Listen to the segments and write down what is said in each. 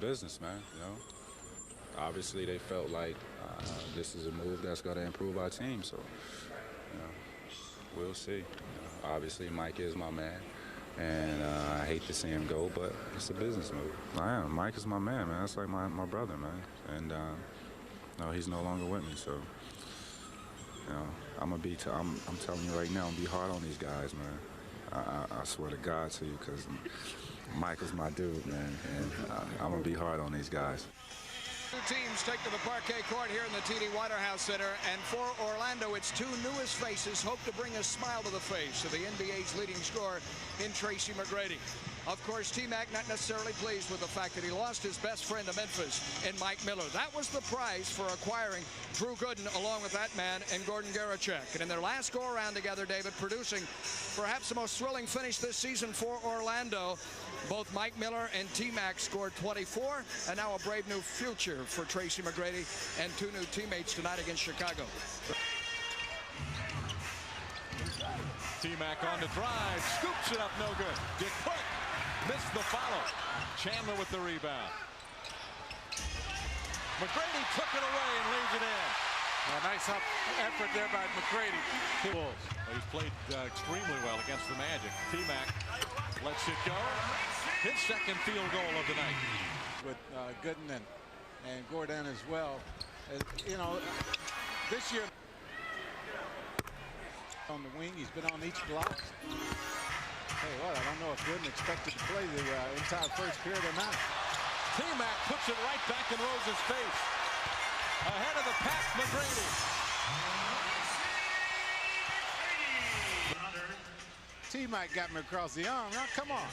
business, man. You know, obviously they felt like this is a move that's going to improve our team. So, you know, we'll see. You know, obviously, Mike is my man, and I hate to see him go, but it's a business move. I am. Mike is my man, man. That's like my brother, man. And no, he's no longer with me, so. You know, I'm telling you right now, I'm gonna be hard on these guys, man. I swear to God to you, because Michael's my dude, man, and I'm gonna be hard on these guys. Two teams take to the parquet court here in the TD Waterhouse Center, and for Orlando, its two newest faces hope to bring a smile to the face of the NBA's leading scorer in Tracy Mcgrady. Of course, T-Mac not necessarily pleased with the fact that he lost his best friend to Memphis in Mike Miller. That was the prize for acquiring Drew Gooden along with that man and Gordon Garachek. And in their last go-around together, David, producing perhaps the most thrilling finish this season for Orlando, both Mike Miller and T-Mac scored 24, and now a brave new future for Tracy Mcgrady and two new teammates tonight against Chicago. T-Mac on the drive, scoops it up, no good. Dick Quick missed the follow. Chandler with the rebound. Mcgrady took it away and leaves it in. A nice effort there by Mcgrady. Well, he's played extremely well against the Magic. T-Mac lets it go. His second field goal of the night. With Gooden and Gordon as well. You know, this year on the wing, he's been on each block. Hey, what? I don't know if Gooden expected to play the entire first period or not. T-Mac puts it right back in Rose's face. Ahead of the pack, Mcgrady. T-Mac got me across the arm. Now, come on.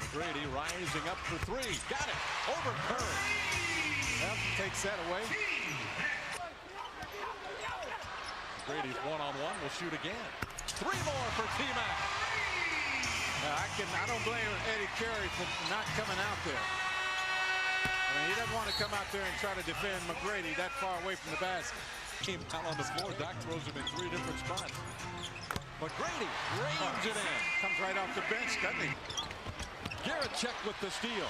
Mcgrady rising up for three. Got it. Over Curry. Well, takes that away. Mcgrady's one-on-one. Will shoot again. Three more for T-Mac. I don't blame Eddie Carey for not coming out there. I mean, he doesn't want to come out there and try to defend Mcgrady that far away from the basket. Came out on the floor. Doc throws him in three different spots. Mcgrady rams it in. Comes right off the bench, doesn't he? Garachek with the steal.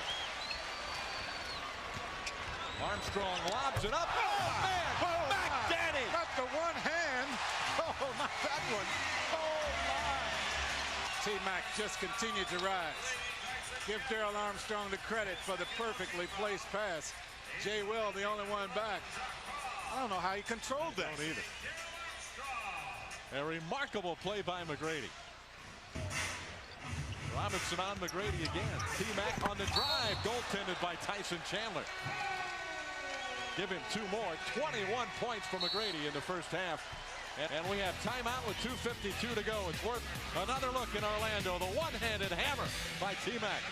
Armstrong lobs it up. Oh, man! Mcgrady! Not the one hand. Oh, not that one. Oh, my. T-Mac just continued to rise. Give Darrell Armstrong the credit for the perfectly placed pass. Jay Will, the only one back. I don't know how he controlled that. Don't either. A remarkable play by Mcgrady. Robinson on Mcgrady again. T-Mac on the drive. Goaltended by Tyson Chandler. Give him two more. 21 points for Mcgrady in the first half. And we have timeout with 2:52 to go. It's worth another look in Orlando. The one-handed hammer by T-Mac.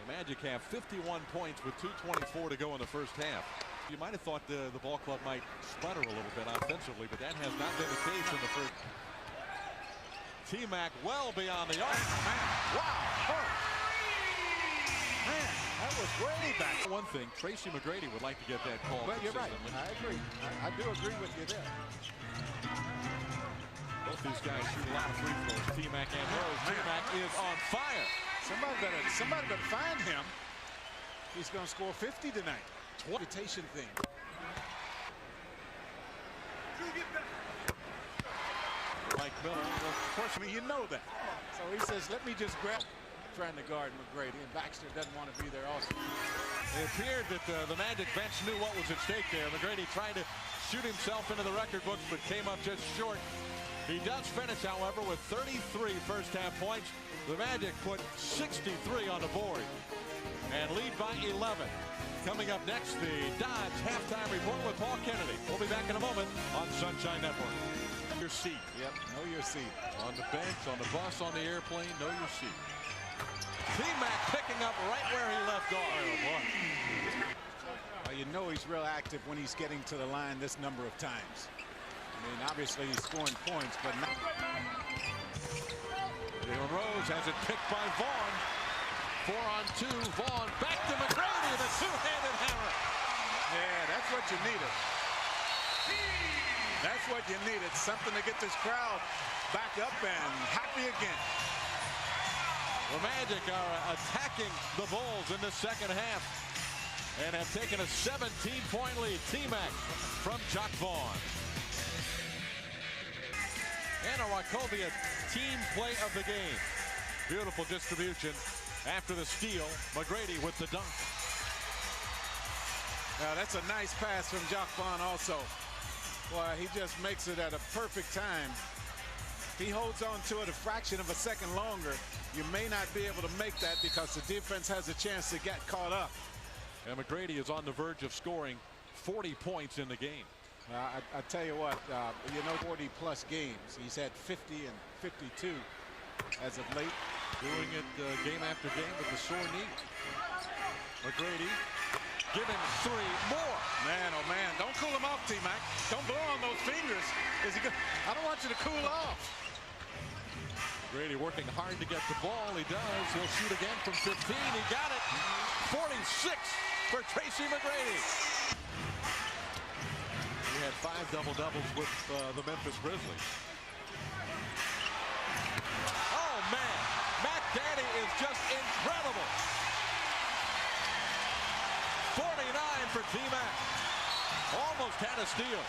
The Magic have 51 points with 2:24 to go in the first half. You might have thought the ball club might sputter a little bit offensively, but that has not been the case in the first. T-Mac well beyond the arc. Wow. Man, that was way back. One thing, Tracy Mcgrady would like to get that call. Well, you're right. I agree. I do agree with you there. Both these guys shoot a lot of free throws. T-Mac and Rose. T-Mac is on fire. Somebody better find him. He's going to score 50 tonight. Reputation thing. Mike Miller. Of course, I mean, you know that. So he says, let me just grab. Trying to guard Mcgrady, and Baxter doesn't want to be there also. It appeared that the Magic bench knew what was at stake there. Mcgrady tried to shoot himself into the record books, but came up just short. He does finish, however, with 33 first-half points. The Magic put 63 on the board and lead by 11. Coming up next, the Dodge halftime report with Paul Kennedy. We'll be back in a moment on Sunshine Network. Your seat. Yep, know your seat. On the bench, on the bus, on the airplane, know your seat. T-Mac picking up right where he left off. Well, you know he's real active when he's getting to the line this number of times. I mean, obviously he's scoring points, but not. Jalen Rose has it picked by Vaughn. 4-on-2. Vaughn back to Mcgrady, the two-handed hammer. Yeah, that's what you needed. That's what you needed, something to get this crowd back up and happy again. The Magic are attacking the Bulls in the second half and have taken a 17-point lead. T-Mac from Jock Vaughn. And a Wachovia team play of the game. Beautiful distribution after the steal. Mcgrady with the dunk. Now that's a nice pass from Jock Vaughn also. Boy, he just makes it at a perfect time. If he holds on to it a fraction of a second longer, you may not be able to make that because the defense has a chance to get caught up. And Mcgrady is on the verge of scoring 40 points in the game. I tell you what, 40-plus games. He's had 50 and 52 as of late. Doing it game after game with the sore knee. Mcgrady giving three more. Man, oh man, don't cool him off, T-Mac. Don't blow on those fingers. Is he good? I don't want you to cool off. Mcgrady working hard to get the ball. He does. He'll shoot again from 15. He got it. 46 for Tracy Mcgrady. He had 5 double-doubles with the Memphis Grizzlies. Oh, man. Mcgrady is just incredible. 49 for T-Mac. Almost had a steal.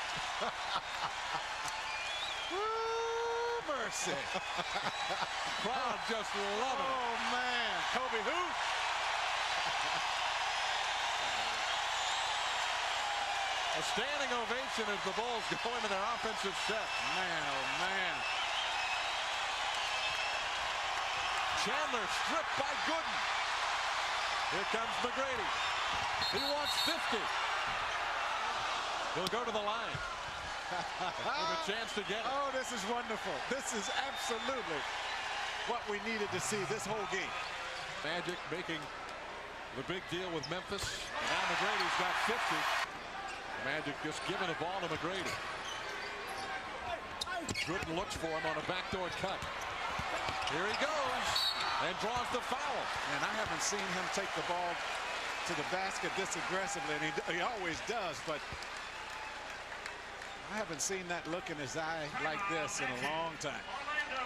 Woo, mercy. Crowd just loving it. Oh, man. Kobe who? A standing ovation as the Bulls go into their offensive set. Man, oh, man. Chandler stripped by Gooden. Here comes Mcgrady. He wants 50. He'll go to the line. With a chance to get it. Oh, this is wonderful. This is absolutely what we needed to see this whole game. Magic making the big deal with Memphis. And now Mcgrady's got 50. Magic just giving the ball to Mcgrady. Gooden looks for him on a backdoor cut. Here he goes and draws the foul. And I haven't seen him take the ball to the basket this aggressively, and he always does, but I haven't seen that look in his eye like this in a long time.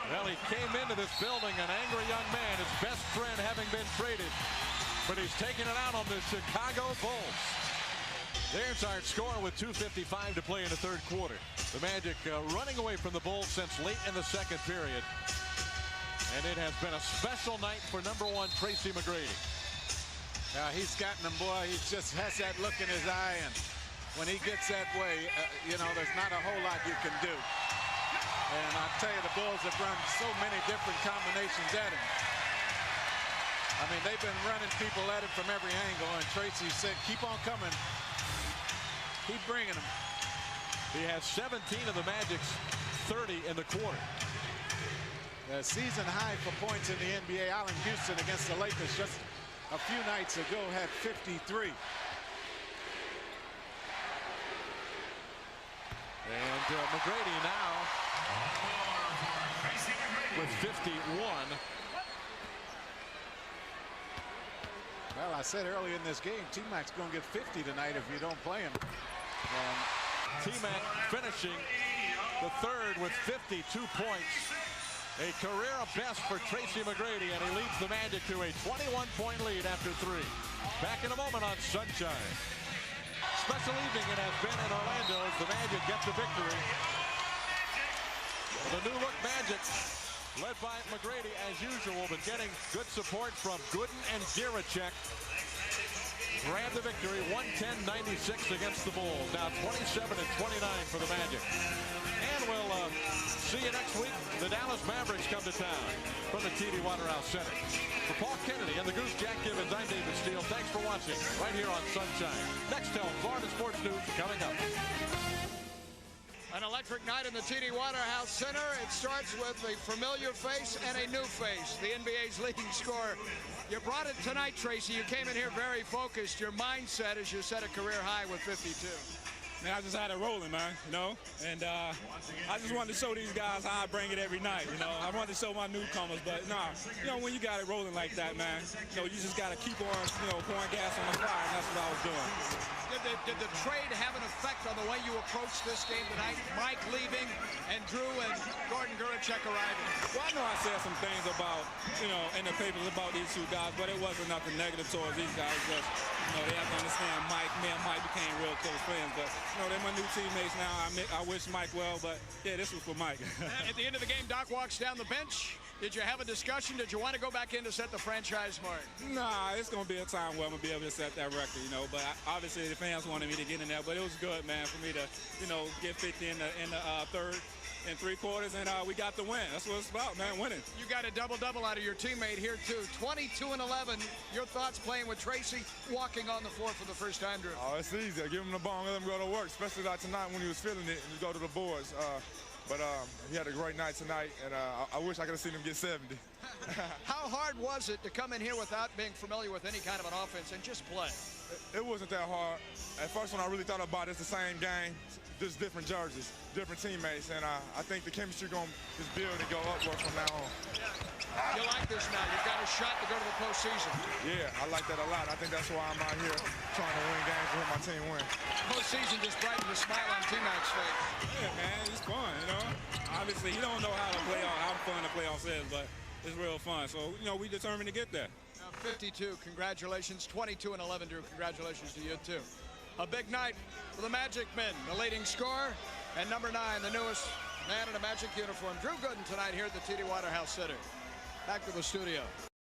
Well, he came into this building an angry young man, his best friend having been traded, but he's taking it out on the Chicago Bulls. There's our score with 2:55 to play in the third quarter. The Magic running away from the Bulls since late in the second period. And it has been a special night for #1 Tracy Mcgrady. He's gotten him, boy. He just has that look in his eye, and when he gets that way, there's not a whole lot you can do. And I tell you, the Bulls have run so many different combinations at him. I mean, they've been running people at him from every angle, and Tracy said, keep on coming. Keep bringing them. He has 17 of the Magic's 30 in the quarter. The season high for points in the NBA. Allen Houston against the Lakers just a few nights ago had 53. And Mcgrady now with 51. Well, I said earlier in this game, T-Mac's going to get 50 tonight if you don't play him. And T-Mac finishing the third with 52 points. A career best for Tracy Mcgrady, and he leads the Magic to a 21-point lead after 3. Back in a moment on Sunshine. Special evening it has been in Orlando as the Magic get the victory. The new look Magic, led by Mcgrady as usual, but getting good support from Gooden and Giracek. Grab the victory, 110-96 against the Bulls. Now 27-29 for the Magic. And we'll see you next week. The Dallas Mavericks come to town from the TD Waterhouse Center. For Paul Kennedy and the Goose Jack Gibbons, I'm David Steele. Thanks for watching right here on Sunshine. Next tell Florida Sports News coming up. An electric night in the TD Waterhouse Center. It starts with a familiar face and a new face. The NBA's leading scorer. You brought it tonight, Tracy. You came in here very focused. Your mindset is you set a career high with 52. Man, I just had it rolling, man, and I just wanted to show these guys how I bring it every night, I wanted to show my newcomers, but when you got it rolling like that, man, you just got to keep on, pouring gas on the fire, and that's what I was doing. Did the trade have an effect on the way you approached this game tonight? Mike leaving and Drew and Gordon Guricek arriving. Well, I know I said some things about, in the papers about these two guys, but it wasn't nothing negative towards these guys. Just, they have to understand Mike. Me and Mike became real close friends, but, they're my new teammates now. I wish Mike well, but, yeah, this was for Mike. At the end of the game, Doc walks down the bench. Did you have a discussion? Did you want to go back in to set the franchise mark? Nah, it's going to be a time where I'm going to be able to set that record, but obviously the fans wanted me to get in there, but it was good, man, for me to, get 50 in the third and 3 quarters, and we got the win. That's what it's about, man, winning. You got a double-double out of your teammate here, too. 22 and 11. Your thoughts playing with Tracy, walking on the floor for the first time, Drew? Oh, it's easy. Give him the ball and let him go to work, especially like tonight when he was feeling it and you go to the boards. But he had a great night tonight, and I wish I could have seen him get 70. How hard was it to come in here without being familiar with any kind of an offense and just play? It wasn't that hard. At first, when I really thought about it, it's the same game, just different jerseys, different teammates, and I think the chemistry going to just build and go upward from now on. You like this now? You've got a shot to go to the postseason. Yeah, I like that a lot. I think that's why I'm out here trying to win games and help my team win. Postseason just brightens the smile on T-Mac's face. Yeah, man, it's fun, Obviously, you don't know how fun the playoffs is, but it's real fun. So, we determined to get there. Now 52, congratulations. 22 and 11, Drew. Congratulations to you, too. A big night for the Magic men, the leading scorer, and number 9, the newest man in a Magic uniform. Drew Gooden tonight here at the TD Waterhouse Center. Back to the studio.